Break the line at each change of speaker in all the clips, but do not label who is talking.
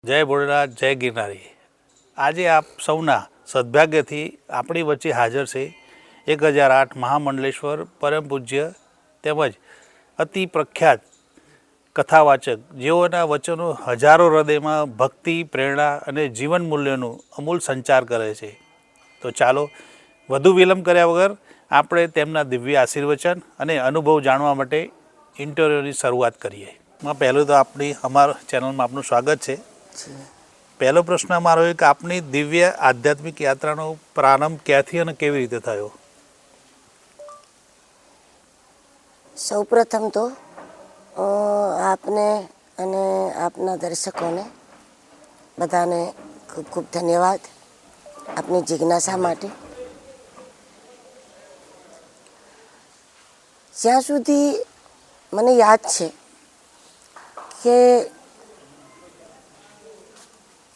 જય ભોળેનાથ, જય ગિરનારી। આજે આપ સૌના સદભાગ્યથી આપણી વચ્ચે હાજર છે 1008 મહામંડલેશ્વર પરમ પૂજ્ય તેમજ અતિ પ્રખ્યાત કથાવાચક, જેઓના વચનો હજારો હૃદયમાં ભક્તિ, પ્રેરણા અને જીવન મૂલ્યોનું અમૂલ સંચાર કરે છે। તો ચાલો વધુ વિલંબ કર્યા વગર આપણે તેમના દિવ્ય આશીર્વચન અને અનુભવ જાણવા માટે ઇન્ટરવ્યૂની શરૂઆત કરીએ। પહેલું તો અમારા ચેનલમાં આપનું સ્વાગત છે। પહેલો પ્રશ્ન અમારો એ કે આપની દિવ્ય આધ્યાત્મિક યાત્રાનો પ્રારંભ ક્યાંથી અને કેવી રીતે થયો?
સૌપ્રથમ તો આપને અને આપના દર્શકોને બધાને ખૂબ ખૂબ ધન્યવાદ આપની જિજ્ઞાસા માટે। જ્યાં સુધી મને યાદ છે કે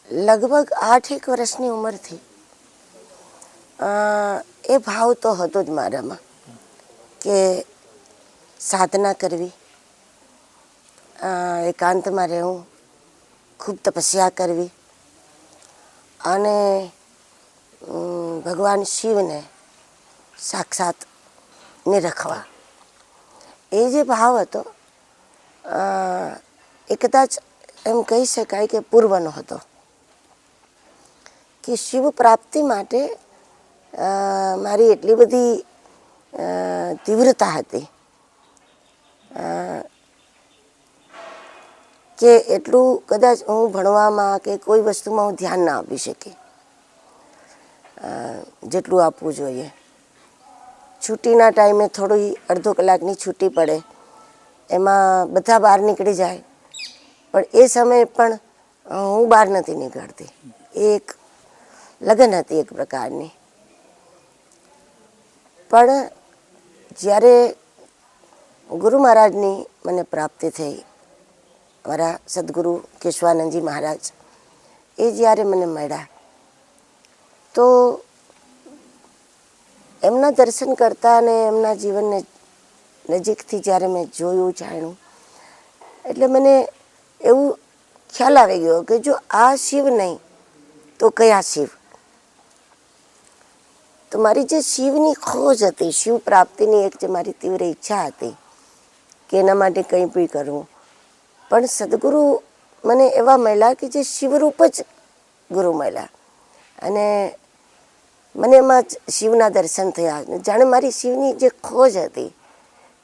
લગભગ 8 વર્ષની ઉંમરથી એ ભાવ તો હતો જ મારામાં કે સાધના કરવી, એકાંતમાં રહેવું, ખૂબ તપસ્યા કરવી અને ભગવાન શિવને સાક્ષાત નિરખવા, એ જે ભાવ હતો એ કદાચ એમ કહી શકાય કે પૂર્વનો હતો કે શિવ પ્રાપ્તિ માટે મારી એટલી બધી તીવ્રતા હતી કે એટલું કદાચ હું ભણવામાં કે કોઈ વસ્તુમાં હું ધ્યાન ના આપી શકી જેટલું આપવું જોઈએ। છૂટીના ટાઈમે થોડી અડધો કલાકની છૂટી પડે એમાં બધા બહાર નીકળી જાય, પણ એ સમયે પણ હું બહાર નથી નીકળતી। એક લગન હતી એક પ્રકારની। પણ જ્યારે ગુરુ મહારાજની મને પ્રાપ્તિ થઈ, મારા સદગુરુ કેશવાનંદજી મહારાજ, એ જ્યારે મને મળ્યા તો એમના દર્શન કરતા અને એમના જીવનને નજીકથી જ્યારે મેં જોયું, જાણ્યું, એટલે મને એવું ખ્યાલ આવી ગયો કે જો આ શિવ નહીં તો કયા શિવ? તો મારી જે શિવની ખોજ હતી, શિવ પ્રાપ્તિની એક જે મારી તીવ્ર ઈચ્છા હતી કે એના માટે કંઈ બી કરવું, પણ સદગુરુ મને એવા મળ્યા કે જે શિવરૂપ જ ગુરુ મળ્યા અને મને એમાં જ શિવના દર્શન થયા। જાણે મારી શિવની જે ખોજ હતી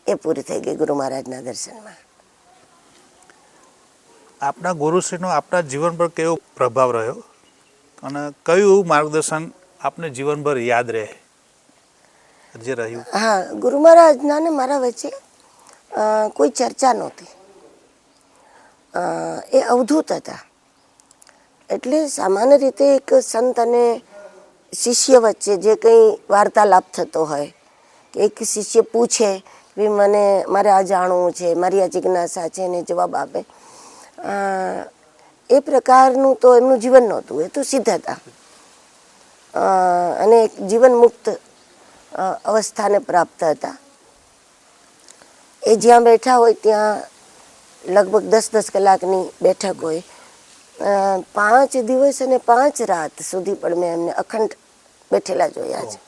એ પૂરી થઈ ગઈ ગુરુ મહારાજના દર્શનમાં।
આપના ગુરુશ્રીનો આપના જીવન પર કેવો પ્રભાવ રહ્યો અને કયું માર્ગદર્શન આપને જીવનભર યાદ રહે જે રહ્યું?
હા, ગુરુ મહારાજના ને મારા વચ્ચે કોઈ ચર્ચા નહોતી, એ અવધૂત હતા। એટલે સામાન્ય રીતે એક સંત અને શિષ્ય વચ્ચે જે કંઈ વાર્તાલાપ થતો હોય કે એક શિષ્ય પૂછે કે મને મારે આ જાણવું છે, મારી આ જિજ્ઞાસા છે, એને જવાબ આપે, એ પ્રકારનું તો એમનું જીવન નહોતું। એ તો સિદ્ધ હતા અને એક જીવન મુક્ત અવસ્થાને પ્રાપ્ત હતા। એ જ્યાં બેઠા હોય ત્યાં લગભગ 10-10 કલાકની બેઠક હોય, 5 દિવસ અને 5 રાત સુધી પણ મેં એમને અખંડ બેઠેલા જોયા છે।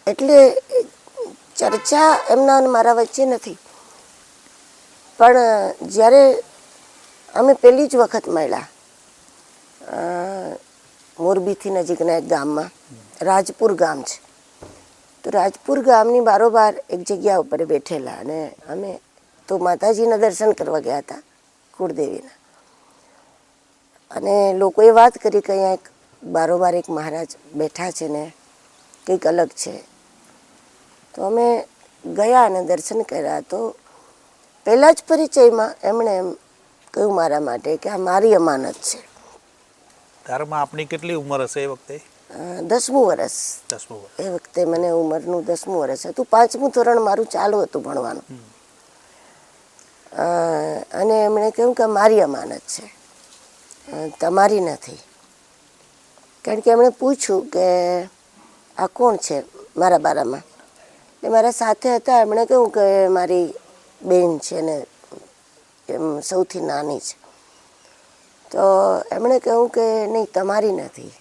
એટલે ચર્ચા એમના અને મારા વચ્ચે નથી, પણ જ્યારે અમે પહેલી જ વખત મળ્યા મોરબીથી નજીકના એક ગામમાં, રાજપુર ગામ છે, તો રાજપુર ગામની બારોબાર એક જગ્યા ઉપર બેઠેલા અને અમે તો માતાજીના દર્શન કરવા ગયા હતા, કુળદેવીના, અને લોકોએ વાત કરી કે અહીંયા એક બારોબાર એક મહારાજ બેઠા છે ને કંઈક અલગ છે। તો અમે ગયા અને દર્શન કર્યા તો પહેલા જ પરિચયમાં એમણે એમ કહ્યું મારા માટે કે આ મારી અમાનત છે।
તારમાં આપની કેટલી ઉંમર હશે એ વખતે?
10મું વર્ષ।
10મું વર્ષ
એ વખતે મને ઉંમરનું 10મું વર્ષ હતું। 5મું ધોરણ મારું ચાલુ હતું ભણવાનું, અને એમણે કહ્યું કે મારી અમાનત છે, તમારી નથી। કારણ કે એમણે પૂછ્યું કે આ કોણ છે મારા બારામાં, એ મારા સાથે હતા। એમણે કહ્યું કે મારી બેન છે ને એમ સૌથી નાની છે। તો એમણે કહ્યું કે નહીં, તમારી નથી.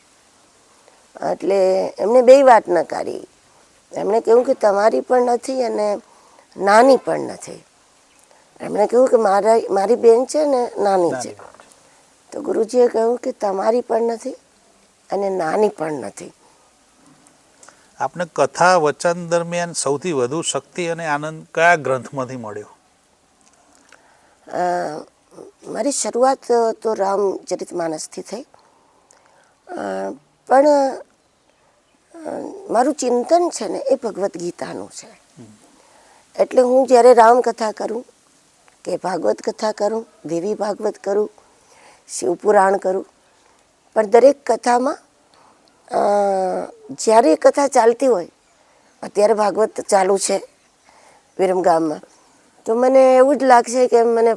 એટલે એમણે બે વાત નકારી. એમણે કહ્યું કે તમારી પણ નથી અને નાની પણ નથી. એમણે કહ્યું કે મારી બેન છે ને નાની છે. તો ગુરુજીએ કહ્યું કે તમારી પણ નથી અને નાની પણ નથી.
આપને કથા વચન દરમિયાન સૌથી વધુ શક્તિ અને આનંદ કયા ગ્રંથમાંથી મળ્યો?
મારી શરૂઆત તો રામચરિતમાનસથી થઈ, પણ મારું ચિંતન છે ને એ ભગવદ્ ગીતાનું છે. એટલે હું જ્યારે રામકથા કરું કે ભાગવત કથા કરું, દેવી ભાગવત કરું, શિવપુરાણ કરું, પણ દરેક કથામાં જ્યારે એ કથા ચાલતી હોય, અત્યારે ભાગવત ચાલુ છે વિરમગામમાં, તો મને એવું જ લાગશે કે મને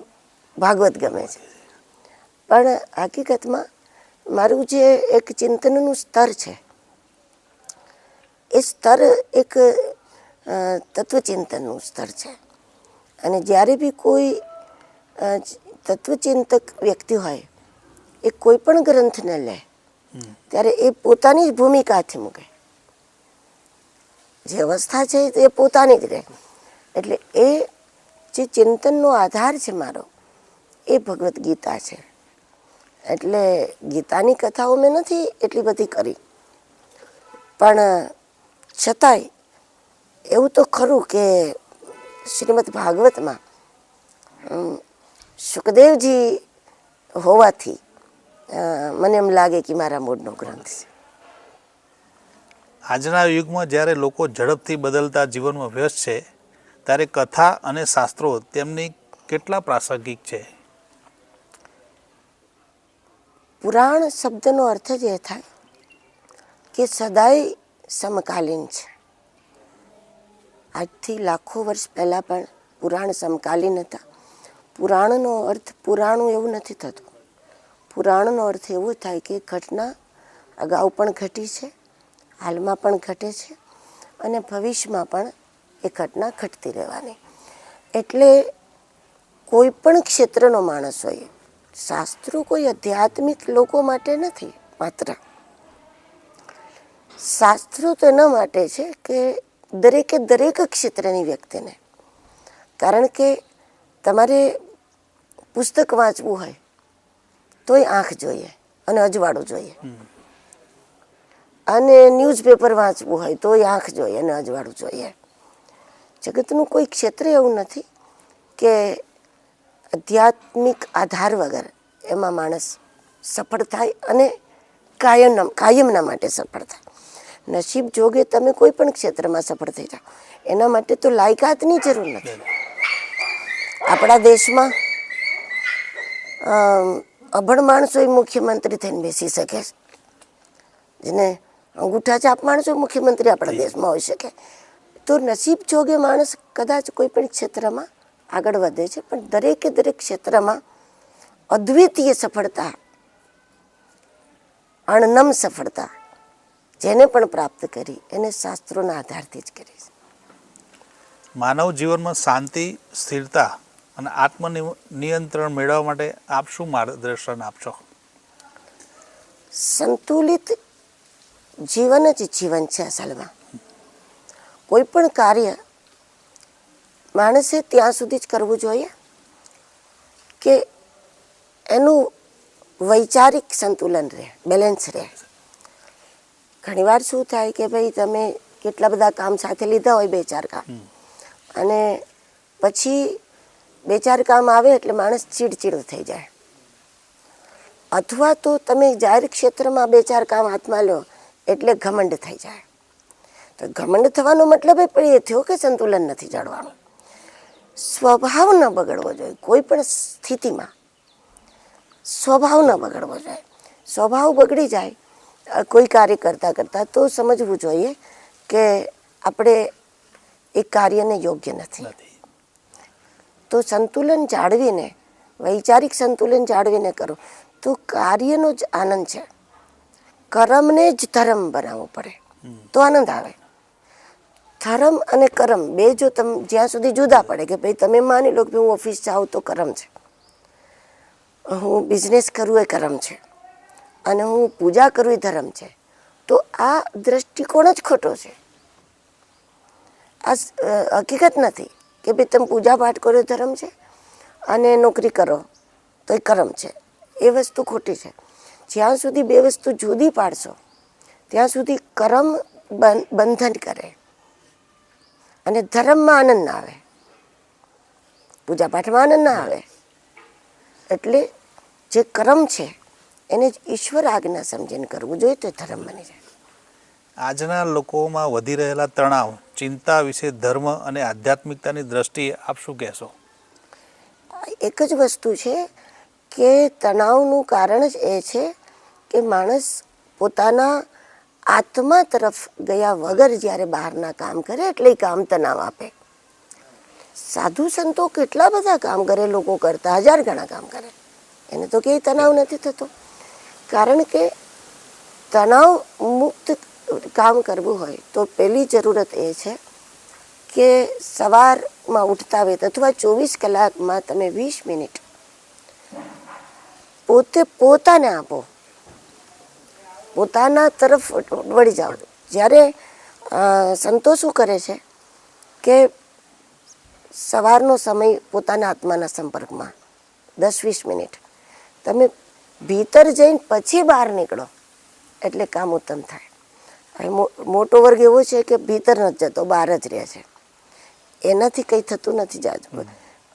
ભાગવત ગમે છે. પણ હકીકતમાં મારું જે એક ચિંતનનું સ્તર છે, એ સ્તર એક તત્વચિંતનનું સ્તર છે. અને જ્યારે બી કોઈ તત્વચિંતક વ્યક્તિ હોય એ કોઈ પણ ગ્રંથને લે ત્યારે એ પોતાની જ ભૂમિકાથી મૂકે. જે અવસ્થા છે એ પોતાની જ રહે. એટલે એ જે ચિંતનનો આધાર છે મારો, એ ભગવદ્ ગીતા છે. એટલે ગીતાની કથાઓ મેં નથી એટલી બધી કરી, પણ છતાંય એવું તો ખરું કે શ્રીમદ ભાગવતમાં સુખદેવજી હોવાથી મને એમ લાગે કે મારા મૂળનો ગ્રંથ છે.
આજના યુગમાં જ્યારે લોકો ઝડપથી બદલતા જીવનમાં વ્યસ્ત છે, ત્યારે કથા અને શાસ્ત્રો તેમની કેટલા પ્રાસંગિક છે?
પુરાણ શબ્દનો અર્થ જ એ થાય કે સદાય સમકાલીન છે. આજથી લાખો વર્ષ પહેલાં પણ પુરાણ સમકાલીન હતા. પુરાણનો અર્થ પુરાણું એવું નથી થતું. પુરાણનો અર્થ એવો થાય કે ઘટના અગાઉ પણ ઘટી છે, હાલમાં પણ ઘટે છે અને ભવિષ્યમાં પણ એ ઘટના ઘટતી રહેવાની. એટલે કોઈ પણ ક્ષેત્રનો માણસ હોય, શાસ્ત્રો કોઈ આધ્યાત્મિક લોકો માટે નથી માત્ર. શાસ્ત્રો તો એના માટે છે કે દરેકે દરેક ક્ષેત્રની વ્યક્તિને, કારણ કે તમારે પુસ્તક વાંચવું હોય તોય આંખ જોઈએ અને અજવાળું જોઈએ, અને ન્યૂઝપેપર વાંચવું હોય તોય આંખ જોઈએ અને અજવાળું જોઈએ. જગતનું કોઈ ક્ષેત્ર એવું નથી કે આધ્યાત્મિક આધાર વગર એમાં માણસ સફળ થાય અને કાયમના માટે સફળ થાય. નસીબ જોગે તમે કોઈ પણ ક્ષેત્રમાં સફળ થઈ જાઓ, એના માટે તો લાયકાતની જરૂર નથી. આપણા દેશમાં અભણ માણસો મુખ્યમંત્રી થઈને બેસી શકે, જેને અંગૂઠા છાપ માણસો મુખ્યમંત્રી આપણા દેશમાં હોઈ શકે. તો નસીબ જોગે માણસ કદાચ કોઈ પણ ક્ષેત્રમાં આગળ વધે છે, પણ દરેકે દરેક ક્ષેત્રમાં અદ્વિતીય સફળતા, અણનમ સફળતા જેને પણ પ્રાપ્ત કરી એને શાસ્ત્રોના આધારથી જ કરી છે.
માનવ જીવનમાં શાંતિ, સ્થિરતા અને આત્મનિયંત્રણ મેળવવા માટે આપ શું માર્ગદર્શન આપશો?
સંતુલિત જીવન જ જીવન છે. અસલમાં કોઈ પણ કાર્ય માણસે ત્યાં સુધી જ કરવું જોઈએ કે એનું વૈચારિક સંતુલન રહે, બેલેન્સ રહે. ઘણીવાર શું થાય કે ભાઈ તમે કેટલા બધા કામ સાથે લીધા હોય, 2-4 કામ, અને પછી 2-4 કામ આવે એટલે માણસ ચીડચીડ થઈ જાય. અથવા તો તમે જાહેર ક્ષેત્રમાં 2-4 કામ હાથમાં લો એટલે ઘમંડ થઈ જાય. તો ઘમંડ થવાનો મતલબ એ થયો કે સંતુલન નથી જાળવાનું. સ્વભાવ ન બગડવો જોઈએ. કોઈ પણ સ્થિતિમાં સ્વભાવ ન બગડવો જોઈએ. સ્વભાવ બગડી જાય કોઈ કાર્ય કરતાં કરતાં તો સમજવું જોઈએ કે આપણે એ કાર્યને યોગ્ય નથી. તો સંતુલન જાળવીને, વૈચારિક સંતુલન જાળવીને કરો તો કાર્યનો જ આનંદ છે. કર્મને જ ધર્મ બનાવવો પડે તો આનંદ આવે. ધર્મ અને કર્મ બે જો જ્યાં સુધી જુદા પડે કે ભાઈ તમે માની લો કે હું ઓફિસ જાઉં તો કર્મ છે, હું બિઝનેસ કરું એ કર્મ છે અને હું પૂજા કરું એ ધર્મ છે, તો આ દ્રષ્ટિકોણ જ ખોટો છે. આ હકીકત નથી કે ભાઈ તમે પૂજા પાઠ કરો એ ધર્મ છે અને નોકરી કરો તો એ કર્મ છે. એ વસ્તુ ખોટી છે. જ્યાં સુધી બે વસ્તુ જુદી પાડશો ત્યાં સુધી કર્મ બંધન કરે અને ધર્મમાં આનંદ ના આવે, પૂજા પાઠમાં આનંદ ના આવે. એટલે જે કર્મ છે એને જ ઈશ્વર આજ્ઞા સમજીને કરવું જોઈએ તો ધર્મ બની જાય.
આજના લોકોમાં વધી રહેલા તણાવ, ચિંતા વિશે ધર્મ અને આધ્યાત્મિકતાની દ્રષ્ટિએ આપ શું કહેશો?
એક જ વસ્તુ છે કે તણાવનું કારણ જ એ છે કે માણસ પોતાના આત્મા તરફ ગયા વગર જ્યારે બહારના કામ કરે એટલે એ કામ તણાવ આપે. સાધુ સંતો કેટલા બધા કામ કરે, લોકો કરતા 1000 ગણા કામ કરે, એને તો ક્યાંય તણાવ નથી થતો. કારણ કે તણાવ મુક્ત કામ કરવું હોય તો પહેલી જરૂરત એ છે કે સવારમાં ઉઠતા વેત અથવા 24 કલાકમાં તમે 20 મિનિટ પોતાને આપો, પોતાના તરફ વળી જાઓ. જ્યારે સંતો શું કરે છે કે સવારનો સમય પોતાના આત્માના સંપર્કમાં 10-20 મિનિટ તમે ભીતર જઈને પછી બહાર નીકળો એટલે કામ ઉત્તમ થાય. હવે મોટો વર્ગ એવો છે કે ભીતર નથી જતો, બહાર જ રહે છે, એનાથી કંઈ થતું નથી જાજુ.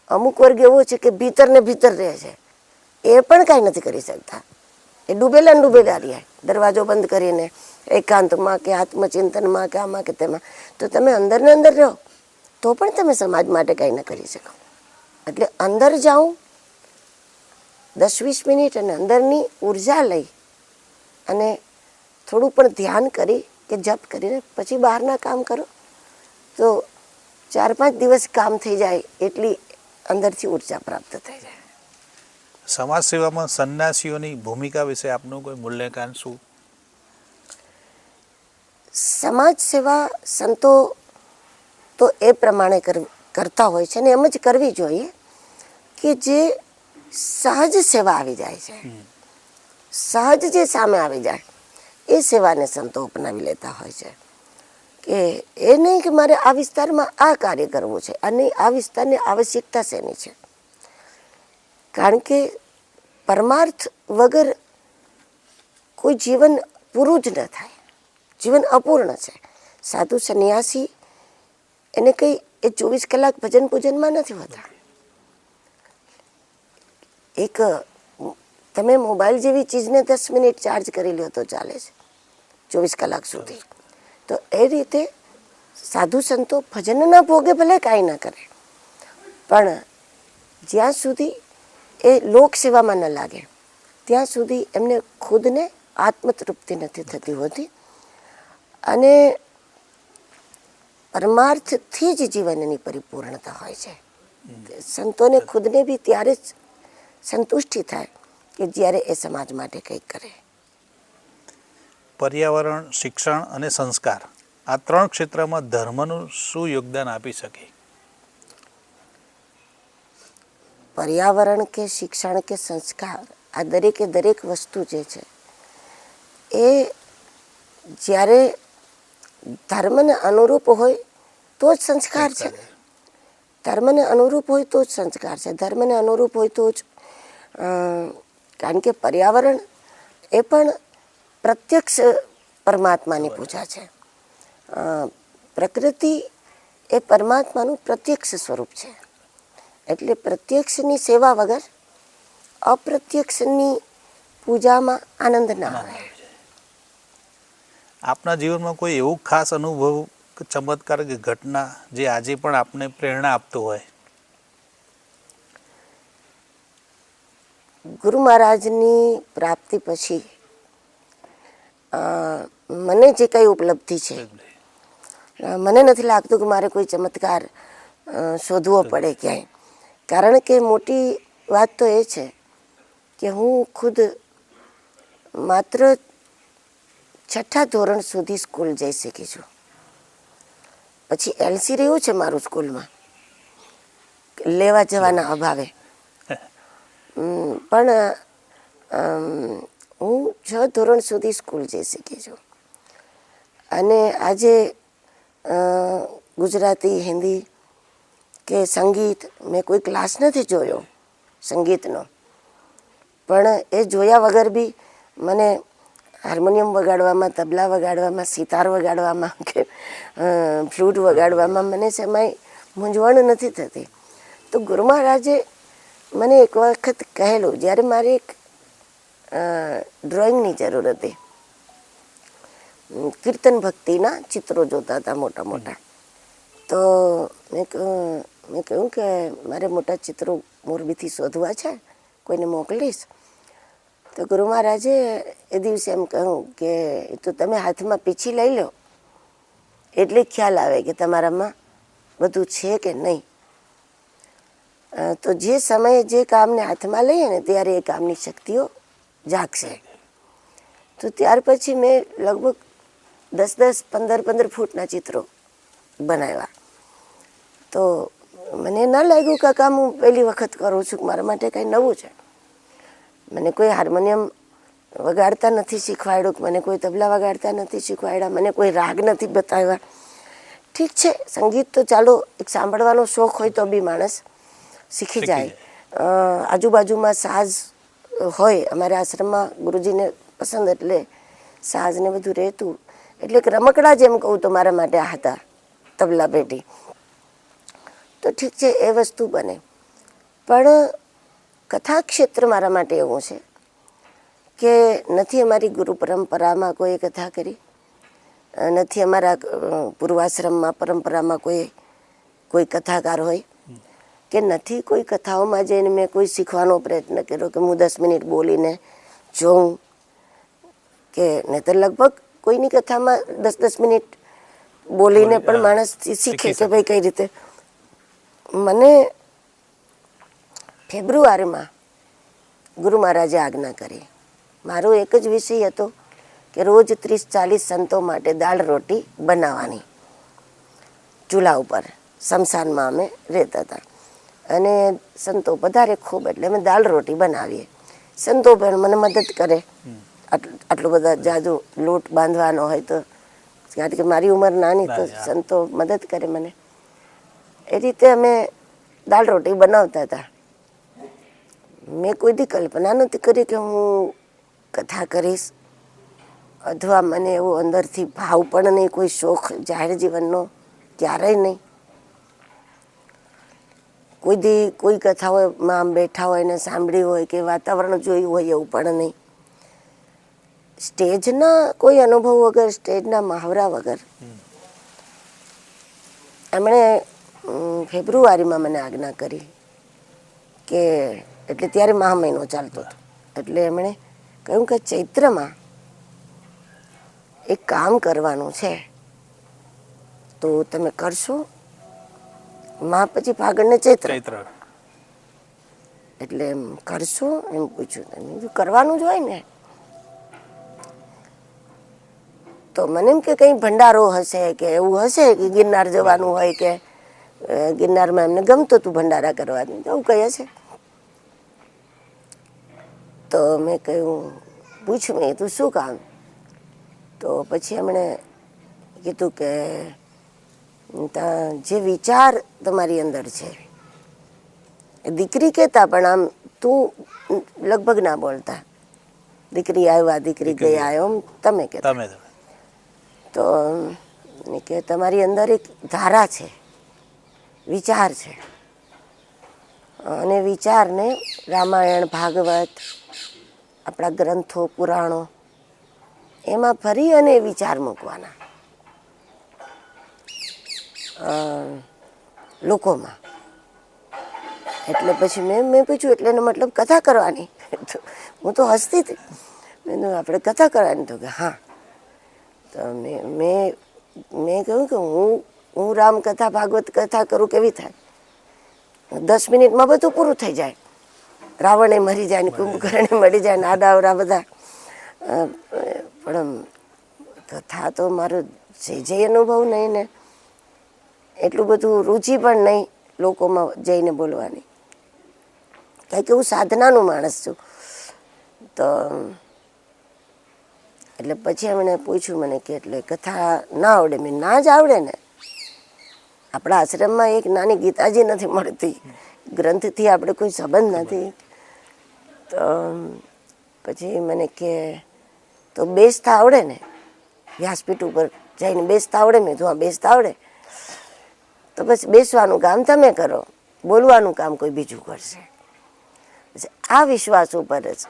અમુક વર્ગ એવો છે કે ભીતર ને ભીતર રહે છે, એ પણ કાંઈ નથી કરી શકતા, એ ડૂબેલા ને ડૂબેલા રહ્યા, દરવાજો બંધ કરીને એકાંતમાં કે આત્મચિંતનમાં કે આમાં કે તેમાં. તો તમે અંદર ને અંદર રહો તો પણ તમે સમાજ માટે કંઈ ન કરી શકો. એટલે અંદર જાઉં 10-20 મિનિટ અને અંદરની ઉર્જા લઈ અને થોડું પણ ધ્યાન કરી કે જપ કરીને પછી બહારના કામ કરો તો 4-5 દિવસ કામ થઈ જાય એટલી અંદરથી ઉર્જા પ્રાપ્ત થઈ જાય.
સમાજ સેવામાં સંન્યાસીઓની ભૂમિકા વિશે આપનું કોઈ મૂલ્યાંકન શું?
સમાજ સેવા સંતો તો એ પ્રમાણે કરતા હોય છે ને એમ જ કરવી જોઈએ કે જે સહજ સેવા આવી જાય છે, સહજ જે સામે આવી જાય એ સેવાને સંતો અપનાવી લેતા હોય છે. કે એ નહીં કે મારે આ વિસ્તારમાં આ કાર્ય કરવું છે અને આ વિસ્તારની આવશ્યકતા શેની છે. કારણ કે પરમાર્થ વગર કોઈ જીવન પૂરું જ ન થાય, જીવન અપૂર્ણ છે. સાધુ સંન્યાસી એને કંઈ એ 24 કલાક ભજન પૂજનમાં નથી હોતા. એક તમે મોબાઈલ જેવી ચીજને 10 મિનિટ ચાર્જ કરી લો તો ચાલે છે 24 કલાક સુધી. તો એ રીતે સાધુ સંતો ભજનના ભોગે ભલે કાંઈ ના કરે પણ જ્યાં સુધી એ લોક સેવામાં ન લાગે ત્યાં સુધી એમને ખુદને આત્મતૃપ્તિ નથી થતી હોતી અને પરમાર્થથી જ જીવનની પરિપૂર્ણતા હોય છે. સંતોને ખુદને બી ત્યારે જ સંતુષ્ટિ થાય કે જ્યારે એ સમાજ માટે કંઈક કરે.
પર્યાવરણ, શિક્ષણ અને સંસ્કાર આ 3 ક્ષેત્રમાં ધર્મનું શું યોગદાન આપી શકે?
પર્યાવરણ કે શિક્ષણ કે સંસ્કાર આ દરેકે દરેક વસ્તુ જે છે એ જ્યારે ધર્મને અનુરૂપ હોય તો જ સંસ્કાર છે. ધર્મને અનુરૂપ હોય તો જ સંસ્કાર છે, ધર્મને અનુરૂપ હોય તો જ કારણ કે પર્યાવરણ એ પણ પ્રત્યક્ષ પરમાત્માની પૂજા છે. પ્રકૃતિ એ પરમાત્માનું પ્રત્યક્ષ સ્વરૂપ છે. એટલે પ્રત્યક્ષની સેવા વગર અપ્રત્યક્ષની પૂજામાં આનંદ ના આવે.
આપના જીવનમાં કોઈ એવું ખાસ અનુભવ, ચમત્કાર કે ઘટના જે આજે પણ આપને પ્રેરણા આપતો હોય?
ગુરુ મહારાજની પ્રાપ્તિ પછી મને જે કંઈ ઉપલબ્ધિ છે મને નથી લાગતું કે મારે કોઈ ચમત્કાર શોધવો પડે ક્યાંય. કારણ કે મોટી વાત તો એ છે કે હું ખુદ માત્ર 6ઠા ધોરણ સુધી સ્કૂલ જઈ શકી છું. પછી એલસી રહ્યું છે મારું સ્કૂલમાં લેવા જવાના અભાવે. પણ હું 6 ધોરણ સુધી સ્કૂલ જઈ શકી છું અને આજે ગુજરાતી હિન્દી કે સંગીત મેં કોઈ ક્લાસ નથી જોયો સંગીતનો, પણ એ જોયા વગર બી મને હાર્મોનિયમ વગાડવામાં, તબલા વગાડવામાં, સિતાર વગાડવામાં કે ફ્લૂટ વગાડવામાં મને સેમાંય મૂંઝવણ નથી થતી. તો ગુરુ મહારાજે મને એક વખત કહેલું, જ્યારે મારે એક ડ્રોઈંગની જરૂર હતી, કીર્તન ભક્તિના ચિત્રો જોતા હતા મોટા મોટા, તો મેં કહ્યું કે મારે મોટા ચિત્રો મોરબીથી શોધવા છે, કોઈને મોકલીશ. તો ગુરુ મહારાજે એ દિવસે એમ કહ્યું કે એ તો તમે હાથમાં પીછી લઈ લો એટલે ખ્યાલ આવે કે તમારામાં બધું છે કે નહીં. તો જે સમયે જે કામને હાથમાં લઈએ ને ત્યારે એ કામની શક્તિઓ જાગશે. તો ત્યાર પછી મેં લગભગ 10-10, 15-15 ફૂટના ચિત્રો બનાવ્યા. તો મને ના લાગ્યું કે આ કામ હું પહેલી વખત કરું છું, મારા માટે કંઈ નવું છે. મને કોઈ હાર્મોનિયમ વગાડતા નથી શીખવાડ્યું, મને કોઈ તબલા વગાડતા નથી શીખવાડ્યા, મને કોઈ રાગ નથી બતાવ્યા. ઠીક છે, સંગીત તો ચાલો એક સાંભળવાનો શોખ હોય તો બી માણસ શીખી જાય. આજુબાજુમાં સાજ હોય, અમારા આશ્રમમાં ગુરુજીને પસંદ એટલે સાજ ને બધું રહેતું, એટલે એક રમકડા જેમ કહું તો મારા માટે આ હતા તબલા પેટી. તો ઠીક છે, એ વસ્તુ બને. પણ કથા ક્ષેત્ર મારા માટે એવું છે કે નથી અમારી ગુરુ પરંપરામાં કોઈ કથા કરી, નથી અમારા પૂર્વાશ્રમમાં પરંપરામાં કોઈ કથાકાર હોય, કે નથી કોઈ કથાઓમાં જઈને મેં કોઈ શીખવાનો પ્રયત્ન કર્યો કે હું 10 મિનિટ બોલીને જોઉં, કે નહીં તો લગભગ કોઈની કથામાં 10-10 મિનિટ બોલીને પણ માણસ શીખે કે ભાઈ કઈ રીતે. મને ફેબ્રુઆરીમાં ગુરુ મહારાજે આજ્ઞા કરી. મારો એક જ વિષય હતો કે રોજ 30-40 સંતો માટે દાળ રોટી બનાવવાની. ચૂલા ઉપર સ્મશાનમાં અમે રહેતા હતા અને સંતો પધારે ખૂબ, એટલે અમે દાળ રોટી બનાવીએ. સંતો પણ મને મદદ કરે, આટલો બધા જાજુ લોટ બાંધવાનો હોય તો, કારણ કે મારી ઉંમર નાની, તો સંતો મદદ કરે મને. એ રીતે અમે દાળ રોટી બનાવતા હતા. મેં કોઈ દી કલ્પના નથી કરી કે હું કથા કરીશ, અથવા મને એવો અંદરથી ભાવ પણ નહીં, કોઈ શોખ જાહેર જીવનનો ક્યારેય નહીં. કોઈ દી કોઈ કથાઓમાં આમ બેઠા હોય ને સાંભળી હોય કે વાતાવરણ જોયું હોય એવું પણ નહીં. સ્ટેજના કોઈ અનુભવ વગર, સ્ટેજના મહાવરા વગર એમણે ફેબ્રુઆરીમાં મને આજ્ઞા કરી કે, એટલે ત્યારે મહા મહિનો ચાલતો હતો, એટલે એમણે કહ્યું કે ચૈત્રમાં એક કામ કરવાનું છે તો તમે કરશો. પછી ફાગણ ને ચૈત્ર, એટલે એમ કરશો એમ પૂછ્યું. કરવાનું જ હોય ને. તો મને એમ કે કંઈ ભંડારો હશે કે એવું હશે કે ગિરનાર જવાનું હોય, કે ગિરનારમાં એમને ગમતું હતું ભંડારા કરવાનું, એવું કંઈ હશે. તો મેં કહ્યું, પૂછ મેં તું શું કામ. તો પછી એમણે કીધું કે જે વિચાર તમારી અંદર છે, એ દીકરી કહેતા પણ આમ તું લગભગ ના બોલતા, દીકરી આવ્યા દીકરી ગયા એમ તમે કહેતા. તો કે તમારી અંદર એક ધારા છે, વિચાર છે, અને વિચારને રામાયણ, ભાગવત, આપણા ગ્રંથો, પુરાણો એમાં ફરી અને વિચાર મૂકવાના લોકોમાં. એટલે પછી મેં પૂછ્યું, એટલે એનો મતલબ કથા કરવાની? હું તો હસતી હતી. મેં આપણે કથા કરવાની? તો કે હા. તો મેં કહ્યું કે હું રામકથા, ભાગવત કથા કરું કેવી થાય? 10 મિનિટમાં બધું પૂરું થઈ જાય. રાવણે મરી જાય ને કુંભકર્ણે મરી જાય ને આડાવડા બધા. પણ કથા તો મારો જે અનુભવ નહીં ને, એટલું બધું રુચિ પણ નહીં લોકોમાં જઈને બોલવાની. કારણ કે હું સાધનાનું માણસ છું. તો એટલે પછી એમણે પૂછ્યું મને કે એટલે કથા ના આવડે? મેં ના જ આવડે ને, આપણા આશ્રમમાં એક નાની ગીતાજી નથી મળતી, ગ્રંથથી આપણે કોઈ સંબંધ નથી. તો પછી મને કે તો બેસતા આવડે ને, વ્યાસપીઠ ઉપર જઈને બેસતા આવડે? મેં તો હા બેસતા આવડે. તો બસ બેસવાનું કામ તમે કરો, બોલવાનું કામ કોઈ બીજું કરશે. આ વિશ્વાસ ઉપર જ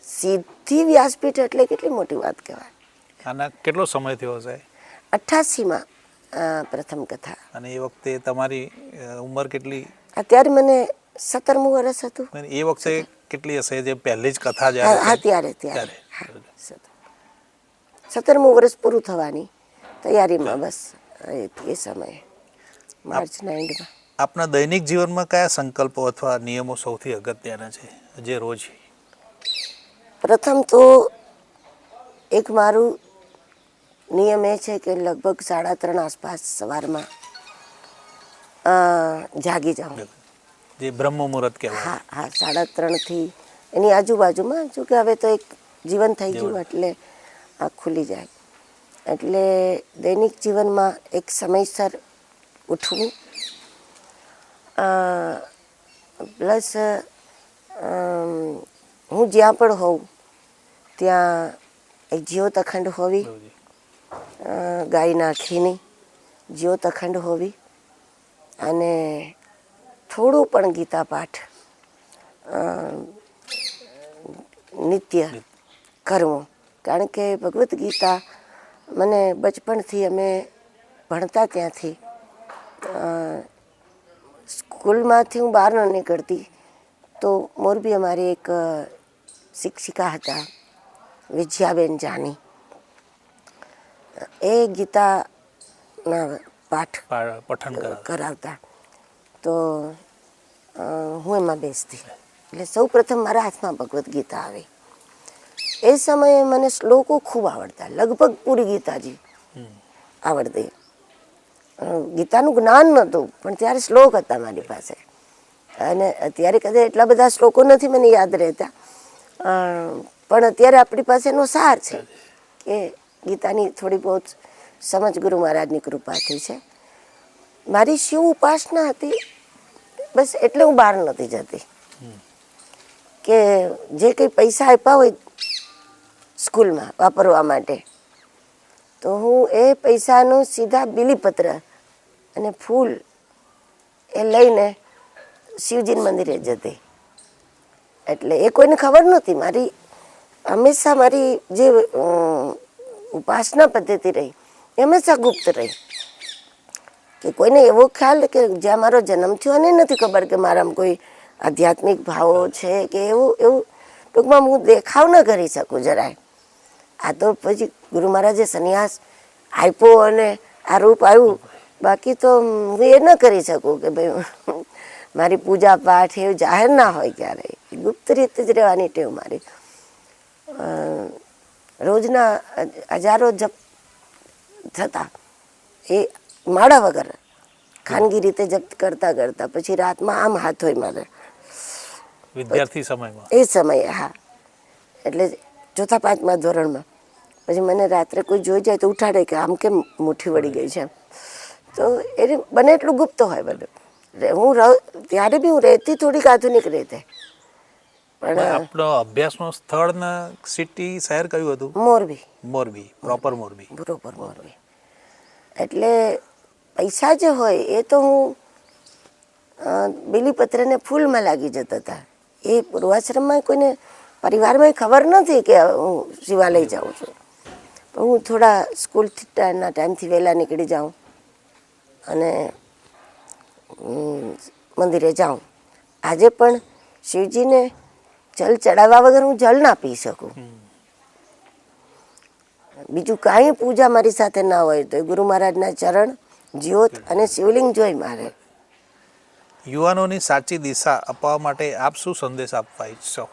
સીધી વ્યાસપીઠ એટલે કેટલી મોટી વાત કહેવાય.
આના કેટલો સમય થયો છે?
88માં પ્રથમ કથા.
અને એ વખતે તમારી ઉંમર કેટલી?
અત્યારે મને 17મું વર્ષ હતું.
એ વખતે કેટલી હશે જે પહેલી જ કથા જ્યારે?
હા, ત્યારે 17મું વર્ષ પૂરું થવાની તૈયારીમાં, બસ એ સમયે માર્ચના એન્ડમાં.
આપના દૈનિક જીવનમાં કયા સંકલ્પો અથવા નિયમો સૌથી અગત્યના છે જે રોજ?
પ્રથમ તો એક મારું નિયમ એ છે કે લગભગ 3:30 આસપાસ સવારમાં જાગી જાઉં.
જે બ્રહ્મ મુહૂર્ત કહેવાય.
હા હા, 3:30થી એની આજુબાજુમાં. જો કે હવે તો એક જીવન થઈ ગયું એટલે આંખ ખુલી જાય. એટલે દૈનિક જીવનમાં એક સમયસર ઉઠવું, પ્લસ હું જ્યાં પણ હોઉં ત્યાં એક જ્યોત અખંડ હોવી, ગાયના ઘીની જ્યોત અખંડ હોવી, અને થોડું પણ ગીતા પાઠ નિત્ય કરવું. કારણ કે ભગવદ્ ગીતા મને બચપણથી અમે ભણતા ત્યાંથી, સ્કૂલમાંથી હું બહાર ન નીકળતી તો મોરબી અમારી એક શિક્ષિકા હતા, વિજયાબેન જાની, એ ગીતાના પાઠ
પઠન
કરાવતા. તો હું એમાં બેસતી. એટલે સૌ પ્રથમ મારા હાથમાં ભગવદ્ ગીતા આવી. એ સમયે મને શ્લોકો ખૂબ આવડતા, લગભગ પૂરી ગીતાજી આવડતી. ગીતાનું જ્ઞાન નહોતું પણ ત્યારે શ્લોક હતા મારી પાસે. અને અત્યારે કદાચ એટલા બધા શ્લોકો નથી મને યાદ રહેતા, પણ અત્યારે આપણી પાસે એનો સાર છે કે ગીતાની થોડી બહુ સમજ ગુરુ મહારાજની કૃપાથી છે. મારી શિવ ઉપાસના હતી, બસ એટલે હું બહાર નહોતી જતી. કે જે કંઈ પૈસા આપ્યા હોય સ્કૂલમાં વાપરવા માટે, તો હું એ પૈસાનું સીધા બીલીપત્ર અને ફૂલ એ લઈને શિવજીના મંદિરે જતી. એટલે એ કોઈને ખબર નહોતી. મારી હંમેશા મારી જે ઉપાસના પદ્ધતિ રહી એ હંમેશા ગુપ્ત રહી. કે કોઈને એવો ખ્યાલ કે જ્યાં મારો જન્મ થયો એને નથી ખબર કે મારામાં કોઈ આધ્યાત્મિક ભાવો છે કે એવું ટૂંકમાં હું દેખાવ ન કરી શકું જરાય. આ તો પછી ગુરુ મહારાજે સંન્યાસ આપ્યો અને આ રૂપ આવ્યું, બાકી તો હું એ ન કરી શકું કે ભાઈ મારી પૂજા પાઠ એવું જાહેર ના હોય ક્યારેય, ગુપ્ત રીતે જ રહેવાની ટેવ મારી. રોજના હજારો જપ થતા, એ માળા વગર ખાનગી રીતે જપ કરતા કરતા પછી રાતમાં આમ હાથ હોય મારે
વિદ્યાર્થી સમયમાં.
એ સમયે. હા, એટલે 4-5મા ધોરણમાં. પછી મને રાત્રે કોઈ જોઈ જાય તો ઉઠાડે કે આમ કેમ મુઠ્ઠી વળી ગઈ છે. તો એ બને એટલું ગુપ્ત હોય બધું. હું ત્યારે બી હું રહેતી થોડીક આધુનિક રીતે. પણ
આપણો અભ્યાસનું સ્થળ ને સિટી શહેર કયું હતું?
મોરબી.
મોરબી, પ્રોપર મોરબી.
બરોબર, મોરબી. એટલે પૈસા જે હોય એ તો હું બીલીપત્રને ફૂલમાં લાગી જતા હતા. એ પૂર્વાશ્રમમાં કોઈને પરિવારમાં ખબર નથી કે હું શિવાલય જાઉં છું. પણ હું થોડા સ્કૂલના ટાઈમથી વહેલા નીકળી જાઉં અને મંદિરે જાઉં. આજે પણ શિવજીને જલ ચડાવવા વગર હું જલ ના પી શકું. બીજું કાંઈ પૂજા મારી સાથે ના હોય તો ગુરુ મહારાજના ચરણ, જ્યોત અને શિવલિંગ જોઈ મારે.
યુવાનોની સાચી દિશા અપાવવા માટે આપ શું સંદેશ આપવા ઈચ્છો?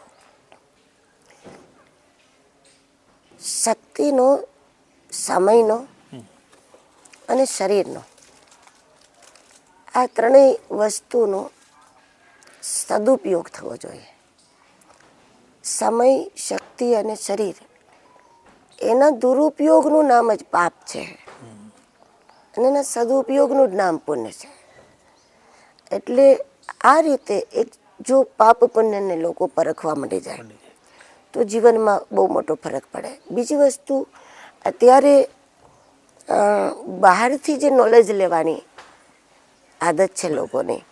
શક્તિનો, સમયનો અને શરીરનો, આ ત્રણેય વસ્તુનો સદુપયોગ થવો જોઈએ. સમય, શક્તિ અને શરીર એના દુરુપયોગનું નામ જ પાપ છે અને એના સદુપયોગનું જ નામ પુણ્ય છે. એટલે આ રીતે એક જો પાપ પુણ્યને લોકો પરખવા માંડી જાય તો જીવનમાં બહુ મોટો ફરક પડે. બીજી વસ્તુ, અત્યારે બહારથી જે નોલેજ લેવાની આદત છે લોકોની,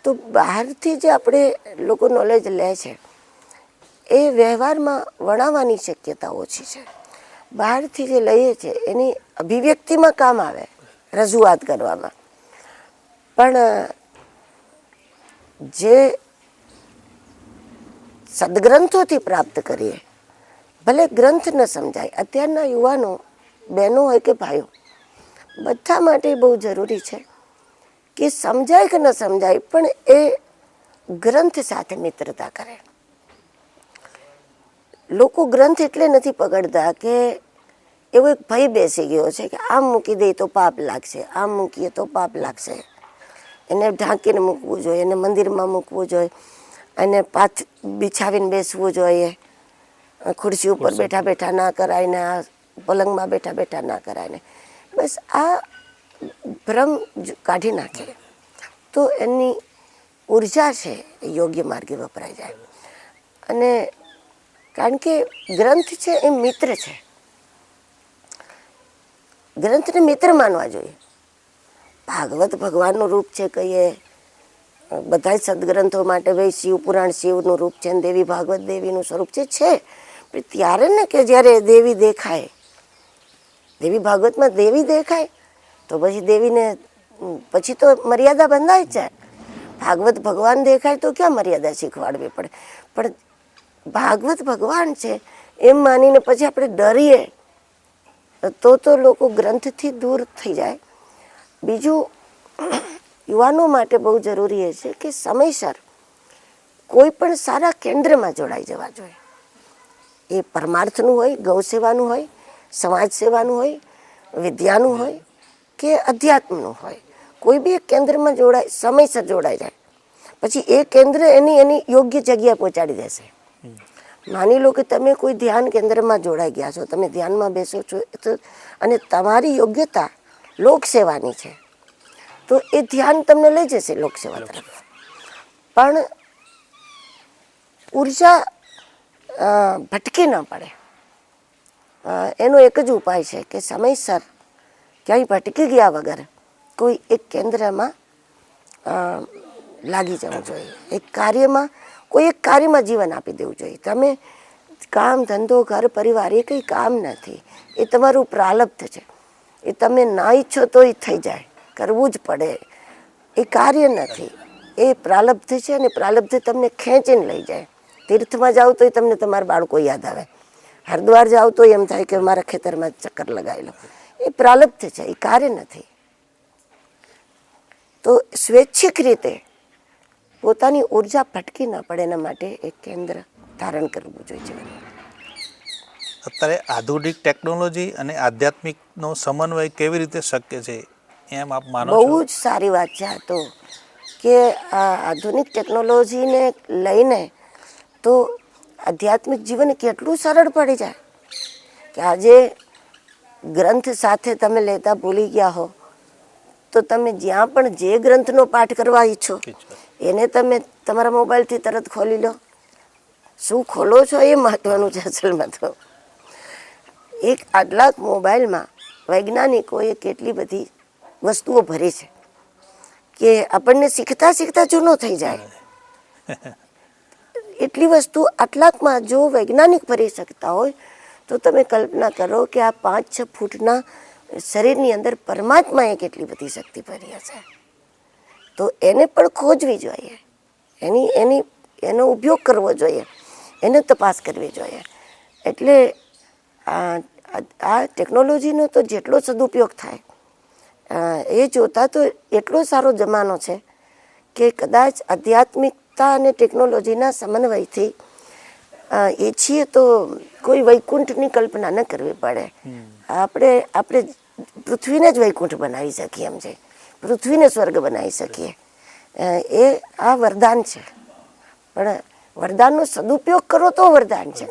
તો બહારથી જે આપણે લોકો નોલેજ લે છે એ વ્યવહારમાં વણાવવાની શક્યતા ઓછી છે. બહારથી જે લઈએ છે એની અભિવ્યક્તિમાં કામ આવે, રજૂઆત કરવામાં, પણ જે સદગ્રંથોથી પ્રાપ્ત કરીએ, ભલે ગ્રંથ ન સમજાય. અત્યારના યુવાનો, બહેનો હોય કે ભાઈઓ, બધા માટે બહુ જરૂરી છે કે સમજાય કે ન સમજાય પણ એ ગ્રંથ સાથે મિત્રતા કરે. લોકો ગ્રંથ એટલે નથી પકડતા કે એવો એક ભય બેસી ગયો છે કે આમ મૂકી દે તો પાપ લાગશે, આમ મૂકીએ તો પાપ લાગશે, એને ઢાંકીને મૂકવું જોઈએ, એને મંદિરમાં મૂકવું જોઈએ, અને પાથ બિછાવીને બેસવું જોઈએ, ખુરશી ઉપર બેઠા બેઠા ના કરાય ને આ પલંગમાં બેઠા બેઠા ના કરાય ને. બસ આ ભ્રમ કાઢી નાખે તો એની ઉર્જા છે એ યોગ્ય માર્ગે વપરાઈ જાય. અને કારણ કે ગ્રંથ છે એ મિત્ર છે, ગ્રંથને મિત્ર માનવા જોઈએ. ભાગવત ભગવાનનું રૂપ છે કહીએ, બધા જ સદગ્રંથો માટે ભાઈ શિવ પુરાણ શિવનું રૂપ છે, દેવી ભાગવત દેવીનું સ્વરૂપ છે. પણ ત્યારે ને કે જ્યારે દેવી દેખાય, દેવી ભાગવતમાં દેવી દેખાય તો પછી દેવીને પછી તો મર્યાદા બંધાય જ જાય. ભાગવત ભગવાન દેખાય તો ક્યાં મર્યાદા શીખવાડવી પડે? પણ ભાગવત ભગવાન છે એમ માનીને પછી આપણે ડરીએ તો લોકો ગ્રંથથી દૂર થઈ જાય. બીજું, યુવાનો માટે બહુ જરૂરી એ છે કે સમયસર કોઈ પણ સારા કેન્દ્રમાં જોડાઈ જવા જોઈએ. એ પરમાર્થનું હોય, ગૌ સેવાનું હોય, સમાજ સેવાનું હોય, વિદ્યાનું હોય કે અધ્યાત્મનું હોય, કોઈ બી એક કેન્દ્રમાં જોડાય, સમયસર જોડાઈ જાય, પછી એ કેન્દ્ર એની યોગ્ય જગ્યાએ પહોંચાડી દેશે. માની લો કે તમે કોઈ ધ્યાન કેન્દ્રમાં જોડાઈ ગયા છો, તમે ધ્યાનમાં બેસો છો અને તમારી યોગ્યતા લોકસેવાની છે તો એ ધ્યાન તમને લઈ જશે લોકસેવા તરફ. પણ ઉર્જા ભટકી ન પડે એનો એક જ ઉપાય છે કે સમયસર ક્યાંય ભટકી ગયા વગર કોઈ એક કેન્દ્રમાં લાગી જવું જોઈએ. એક કાર્યમાં, કોઈ એક કાર્યમાં જીવન આપી દેવું જોઈએ. તમે કામ ધંધો ઘર પરિવાર એ કંઈ કામ નથી, એ તમારું પ્રાલબ્ધ છે. એ તમે ના ઈચ્છો તો એ થઈ જાય, કરવું જ પડે. એ કાર્ય નથી, એ પ્રાલબ્ધ છે અને પ્રાલબ્ધ તમને ખેંચીને લઈ જાય. તીર્થમાં જાઓ તો તમને તમારા બાળકો યાદ આવે, હરિદ્વાર જાઓ તો એમ થાય કે મારા ખેતરમાં ચક્કર લગાવી લો. એ પ્રાલબ્ધ છે, એ કાર્ય નથી. તો સ્વૈચ્છિક રીતે પોતાની ઉર્જા ભટકી ન પડે એના માટે એક કેન્દ્ર ધારણ કરવું જોઈએ.
અત્યારે આધુનિક ટેકનોલોજી અને આધ્યાત્મિકનો સમન્વય કેવી રીતે શક્ય છે એમ આપ માનો છો?
બહુ જ સારી વાત છે આ તો, કે આ આધુનિક ટેકનોલોજીને લઈને તો આધ્યાત્મિક જીવન કેટલું સરળ પડી જાય કે આજે ગ્રંથ સાથે તમે લેતા ભૂલી ગયા હો તો તમે જ્યાં પણ જે ગ્રંથનો પાઠ કરવા ઈચ્છો એને તમે તમારા મોબાઈલથી તરત ખોલી લો. શું ખોલો છો એ મહત્વનું છે અસલમાં તો. એક આટલા મોબાઈલમાં વૈજ્ઞાનિકોએ કેટલી બધી વસ્તુઓ ભરી છે કે આપણને શીખતા શીખતા જૂનો થઈ જાય. એટલી વસ્તુ આટલાકમાં જો વૈજ્ઞાનિક ભરી શકતા હોય તો તમે કલ્પના કરો કે આ 5-6 ફૂટના શરીરની અંદર પરમાત્માએ કેટલી બધી શક્તિ ભરી હશે. તો એને પણ ખોજવી જોઈએ, એનો ઉપયોગ કરવો જોઈએ, એને તપાસ કરવી જોઈએ. એટલે આ ટેકનોલોજીનો તો જેટલો સદુપયોગ થાય એ જોતાં તો એટલો સારો જમાનો છે કે કદાચ આધ્યાત્મિકતા અને ટેકનોલોજીના સમન્વયથી એ છીએ તો કોઈ વૈકુંઠની કલ્પના ન કરવી પડે. આપણે પૃથ્વીને જ વૈકુંઠ બનાવી શકીએ એમ છે, પૃથ્વીને સ્વર્ગ બનાવી શકીએ. એ આ વરદાન છે, પણ વરદાનનો સદુપયોગ કરો તો વરદાન છે,